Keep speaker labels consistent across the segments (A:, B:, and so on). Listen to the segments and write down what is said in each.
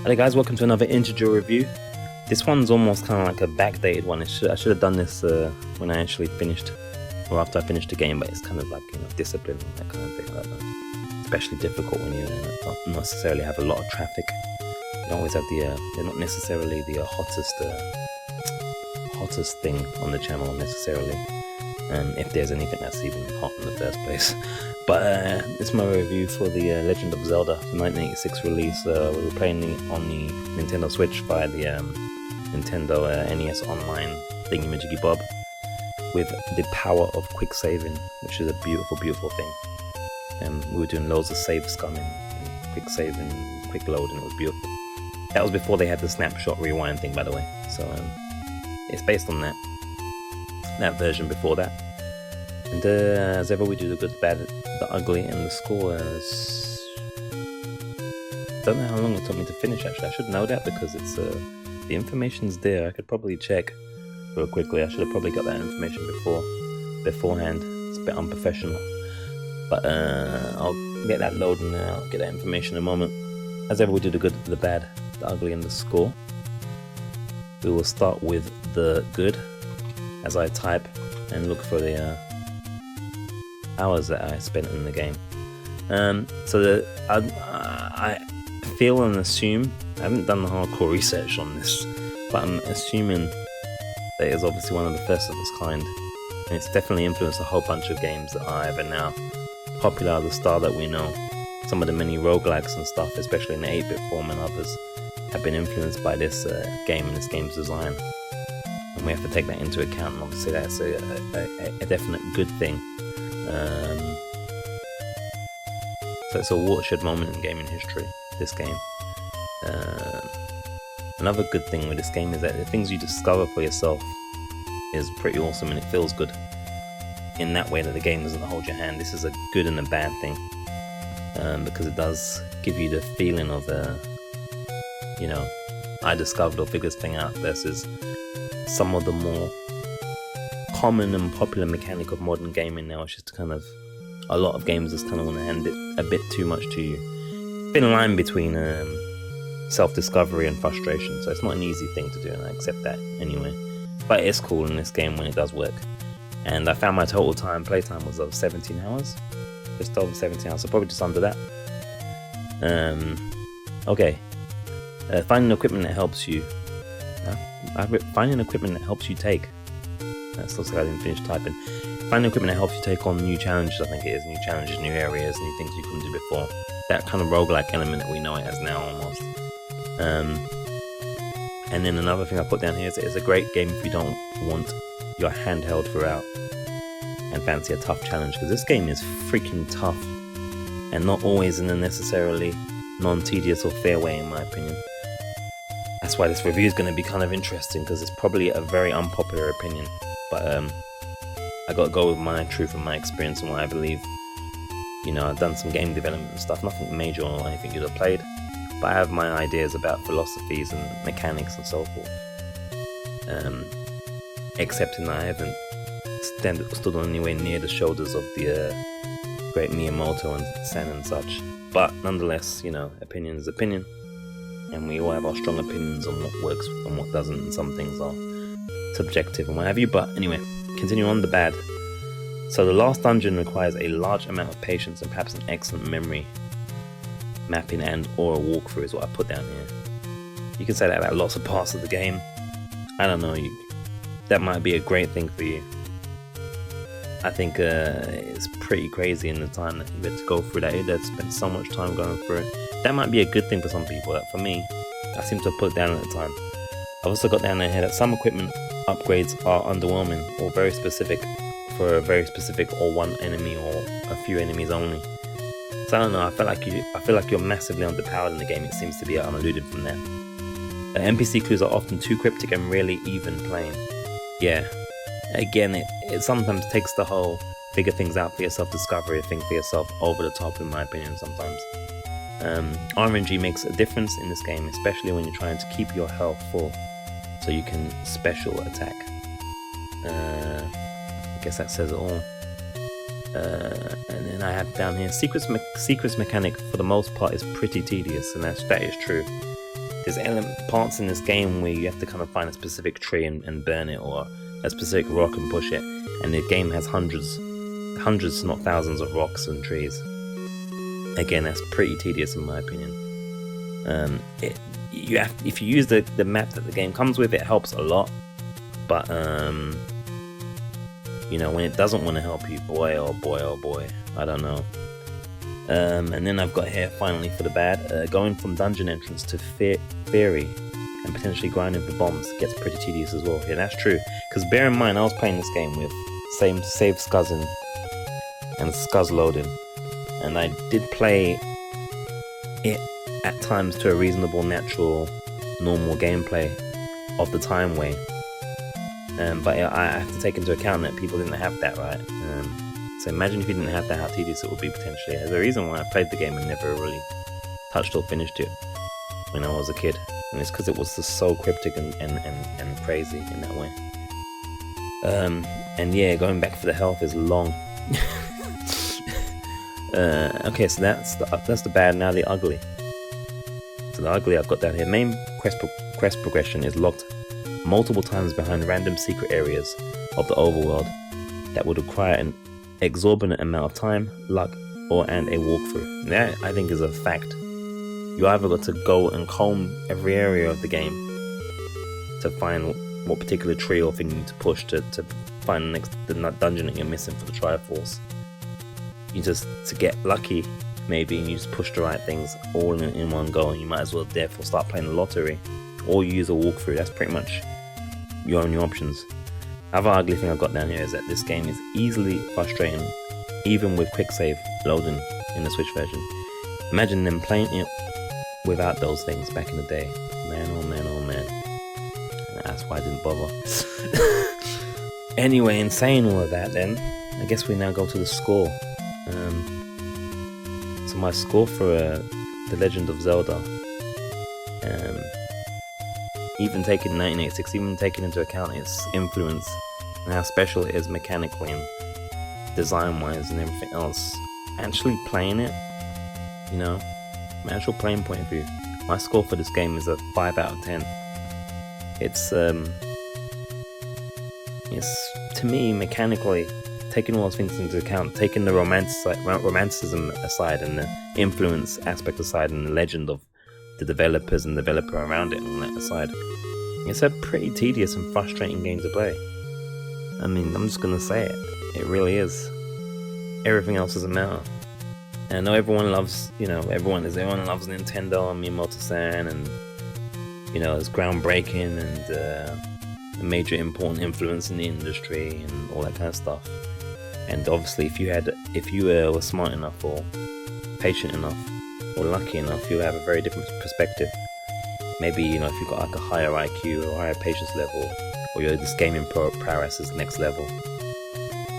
A: Hello guys, welcome to another integer review. This one's almost kind of like a backdated one. I should have done this when I actually finished, or after I finished the game, but it's kind of like, you know, discipline, that kind of thing. Like that. Especially difficult when you not necessarily have a lot of traffic. You don't always have they're not necessarily the hottest thing on the channel necessarily. If there's anything that's even hot in the first place. But this is my review for the Legend of Zelda, the 1986 release. We were playing on the Nintendo Switch via the Nintendo NES Online thingy-majiggy bob with the power of quick saving, which is a beautiful, beautiful thing. We were doing loads of save scumming, and quick saving, quick loading. It was beautiful. That was before they had the snapshot rewind thing, by the way. So it's based on that version before that. And as ever, we do the good, the bad, the ugly, and the scores. Don't know how long it took me to finish. Actually, I should know that because it's the information's there. I could probably check real quickly. I should have probably got that information beforehand. It's a bit unprofessional, but I'll get that loading now. I'll get that information in a moment. As ever, we do the good, the bad, the ugly, and the score. We will start with the good as I type and look for the hours that I spent in the game. I feel and assume, I haven't done the hardcore research on this, but I'm assuming that it's obviously one of the first of its kind, and it's definitely influenced a whole bunch of games that are either now popular of the style that we know. Some of the many roguelikes and stuff, especially in the 8-bit form, and others have been influenced by this game and this game's design, and we have to take that into account, and obviously that's a definite good thing. So it's a watershed moment in gaming history, this game. Another good thing with this game is that the things you discover for yourself is pretty awesome, and it feels good in that way that the game doesn't hold your hand. This is a good and a bad thing, because it does give you the feeling of you know, I discovered or figured this thing out, versus some of the more common and popular mechanic of modern gaming now. It's just kind of, a lot of games just kind of want to hand it a bit too much to you. Thin line between self-discovery and frustration, so it's not an easy thing to do, and I accept that anyway. But it's cool in this game when it does work. And I found my total playtime was of 17 hours, just over 17 hours, so probably just under that. Okay, finding equipment that helps you. Finding equipment that helps you take. That's looks like I didn't finish typing. Finding equipment that helps you take on new challenges, I think it is. New challenges, new areas, new things you couldn't do before. That kind of roguelike element that we know it as now, almost. And then another thing I put down here is it's a great game if you don't want your handheld throughout and fancy a tough challenge, because this game is freaking tough and not always in a necessarily non-tedious or fair way, in my opinion. That's why this review is going to be kind of interesting, because it's probably a very unpopular opinion, but I got to go with my truth and my experience and what I believe. You know, I've done some game development and stuff, nothing major or anything you'd have played, but I have my ideas about philosophies and mechanics and so forth. Excepting that I haven't stood on anywhere near the shoulders of the great Miyamoto and Sen and such. But nonetheless, you know, opinion is opinion, and we all have our strong opinions on what works and what doesn't, and some things are subjective and what have you. But anyway, continue on the bad. So the last dungeon requires a large amount of patience and perhaps an excellent memory mapping and or a walkthrough is what I put down here. You can say that about lots of parts of the game. I don't know, that might be a great thing for you. I think it's pretty crazy in the time that you had to go through that. You'd have spent so much time going through it. That might be a good thing for some people. That for me, I seem to have put it down at the time. I've also got down here that some equipment upgrades are underwhelming or very specific for a very specific or one enemy or a few enemies only. So I don't know. I feel like you're massively underpowered in the game. It seems to be unalluded from there. NPC clues are often too cryptic and rarely even plain. Yeah. Again, it sometimes takes the whole figure things out for yourself, discovery thing for yourself over the top, in my opinion, sometimes. RNG makes a difference in this game, especially when you're trying to keep your health full so you can special attack. I guess that says it all. And then I have down here, secrets mechanic for the most part is pretty tedious, and that is true. there's parts in this game where you have to kind of find a specific tree and burn it, or a specific rock and push it, and the game has hundreds, not thousands of rocks and trees. Again, that's pretty tedious in my opinion. If you use the map that the game comes with, it helps a lot, but you know, when it doesn't want to help you, boy oh boy, I don't know. And then I've got here, finally, for the bad, going from dungeon entrance to fairy and potentially grinding for bombs gets pretty tedious as well. Yeah, that's true, because bear in mind, I was playing this game with save scuzzing and scuzz loading, and I did play it at times to a reasonable, natural, normal gameplay of the time way. But I have to take into account that people didn't have that, right? So imagine if you didn't have that, how tedious it would be potentially. There's a reason why I played the game and never really touched or finished it when I was a kid. And it's because it was just so cryptic and crazy in that way. And yeah, going back for the health is long. Okay, so that's the bad. Now the ugly. So the ugly I've got down here. Main quest progression is locked multiple times behind random secret areas of the overworld that would require an exorbitant amount of time, luck, and a walkthrough. That, I think, is a fact. You either got to go and comb every area of the game to find what particular tree or thing you need to push to find the dungeon that you're missing for the Triforce. You just, to get lucky, maybe, and you just push the right things all in one go, and you might as well therefore start playing the lottery, or you use a walkthrough. That's pretty much your only options. Other ugly thing I've got down here is that this game is easily frustrating, even with quick save loading in the Switch version. Imagine them playing it without those things back in the day. Man, oh man, oh man. That's why I didn't bother. Anyway, in saying all of that, then I guess we now go to the score. So my score for The Legend of Zelda, even taking 1986, even taking into account its influence and how special it is mechanically and design-wise and everything else, actually playing it, you know, from an actual playing point of view, my score for this game is a 5 out of 10. It's to me, mechanically, taking all those things into account, taking the romanticism aside and the influence aspect aside and the legend of the developers and developer around it and all that aside, it's a pretty tedious and frustrating game to play. I mean, I'm just gonna say it. It really is. Everything else doesn't matter. And I know everyone loves, everyone loves Nintendo and Miyamoto-san, and it's groundbreaking and a major important influence in the industry and all that kind of stuff. And obviously, if you were smart enough or patient enough or lucky enough, you'll have a very different perspective. Maybe if you've got like a higher IQ or higher patience level, or your this gaming prowess is next level,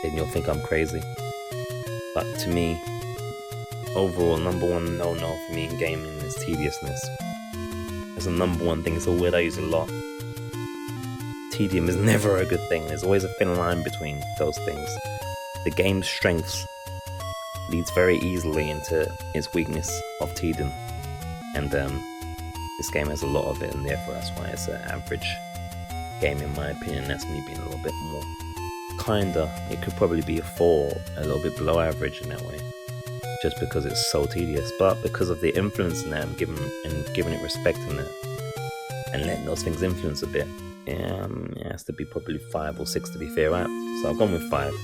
A: then you'll think I'm crazy. But to me, overall, number one no for me in gaming is tediousness. It's a number one thing. It's a word I use a lot. Tedium is never a good thing. There's always a thin line between those things. The game's strengths leads very easily into its weakness of tedium, and this game has a lot of it, and therefore that's why it's an average game in my opinion. That's me being a little bit more kinder. It could probably be a 4, a little bit below average in that way, just because it's so tedious. But because of the influence in that and giving it respect in that, and letting those things influence a bit, it has to be probably 5 or 6 to be fair, right? So I've gone with 5.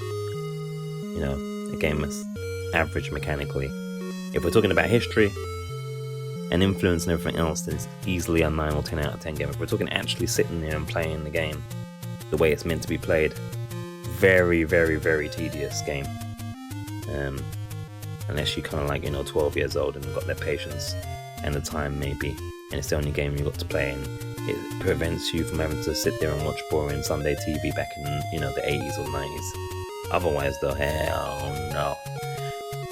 A: The game is average mechanically. If we're talking about history and influence and everything else, then it's easily a 9 or 10 out of 10 game. If we're talking actually sitting there and playing the game the way it's meant to be played, very, very, very tedious game. Unless you kind of like 12 years old and got that patience and the time maybe, and it's the only game you got to play, and it prevents you from having to sit there and watch boring Sunday TV back in the 80s or 90s. Otherwise though, hell no.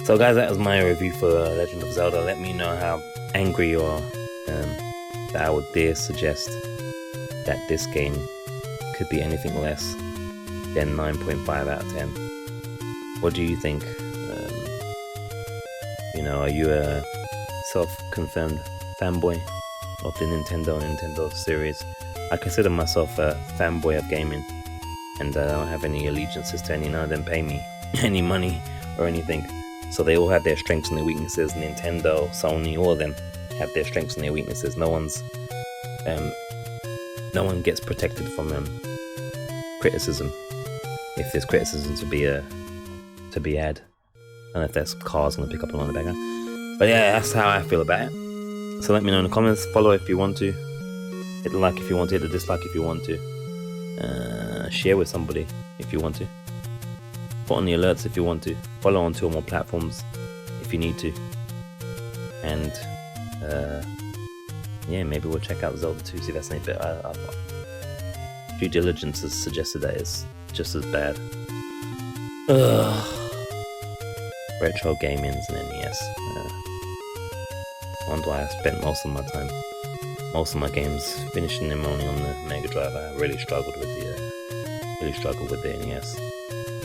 A: So guys, that was my review for Legend of Zelda. Let me know how angry you are that I would dare suggest that this game could be anything less than 9.5 out of 10. What do you think? Are you a self-confirmed fanboy of the Nintendo series. I consider myself a fanboy of gaming, and I don't have any allegiances to any. None of them pay me any money or anything. So they all have their strengths and their weaknesses. Nintendo, Sony, all of them have their strengths and their weaknesses. No one gets protected from criticism. If there's criticism to be had, I don't know if that's cars gonna pick up along the background. But yeah, that's how I feel about it. So let me know in the comments. Follow if you want to. Hit the like if you want to. Hit the dislike if you want to. Share with somebody if you want to. Put on the alerts if you want to. Follow on 2 or more platforms if you need to. And yeah, maybe we'll check out Zelda 2, see if that's any bit. Due diligence has suggested that it's just as bad. Retro gaming's an NES. Wonder why I spent most of my games finishing them only on the Mega Drive. I really struggled with the NES.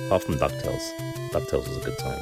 A: Apart from DuckTales. DuckTales was a good time.